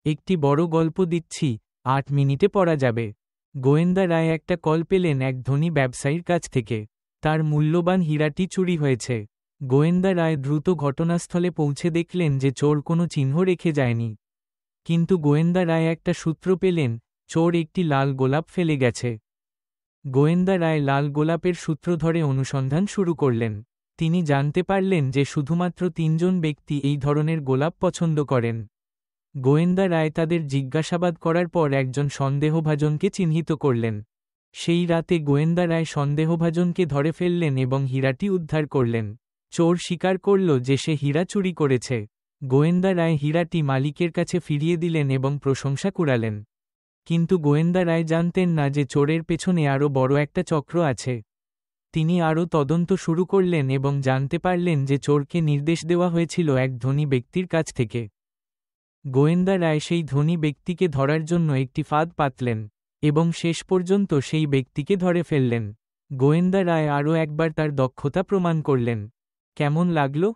একটি বড় গল্প দিচ্ছি, 8 মিনিটে পড়া যাবে। গোয়েন্দা রায় একটা কল পেলেন এক ধনী ব্যবসায়ীর কাছ থেকে। তার মূল্যবান হীরাটি চুরি হয়েছে। গোয়েন্দা রায় দ্রুত ঘটনাস্থলে পৌঁছে দেখলেন যে চোর কোনো চিহ্ন রেখে যায়নি। কিন্তু গোয়েন্দা রায় একটা সূত্র পেলেন, চোর একটি লাল গোলাপ ফেলে গেছে। গোয়েন্দা রায় লাল গোলাপের সূত্র ধরে অনুসন্ধান শুরু করলেন। তিনি জানতে পারলেন যে শুধুমাত্র 3 জন ব্যক্তি এই ধরনের গোলাপ পছন্দ করেন। গোয়েন্দা রায় তাদের জিজ্ঞাসাবাদ করার পর একজন সন্দেহভাজনকে চিহ্নিত করলেন। সেই রাতে গোয়েন্দা রায় সন্দেহভাজনকে ধরে ফেললেন এবং হীরাটি উদ্ধার করলেন। চোর স্বীকার করল যে সে হীরা চুরি করেছে। গোয়েন্দা রায় হীরাটি মালিকের কাছে ফিরিয়ে দিলেন এবং প্রশংসা কুড়ালেন। কিন্তু গোয়েন্দা রায় জানতেন না যে চোরের পেছনে আরও বড় একটা চক্র আছে। তিনি আরও তদন্ত শুরু করলেন এবং জানতে পারলেন যে চোরকে নির্দেশ দেওয়া হয়েছিল এক ধনী ব্যক্তির কাছ থেকে। গোয়েন্দা রায় সেই ধনী ব্যক্তিকে ধরার জন্য একটি ফাঁদ পাতলেন এবং শেষ পর্যন্ত সেই ব্যক্তিকে ধরে ফেললেন। গোয়েন্দা রায় আরও একবার তার দক্ষতা প্রমাণ করলেন। কেমন লাগলো?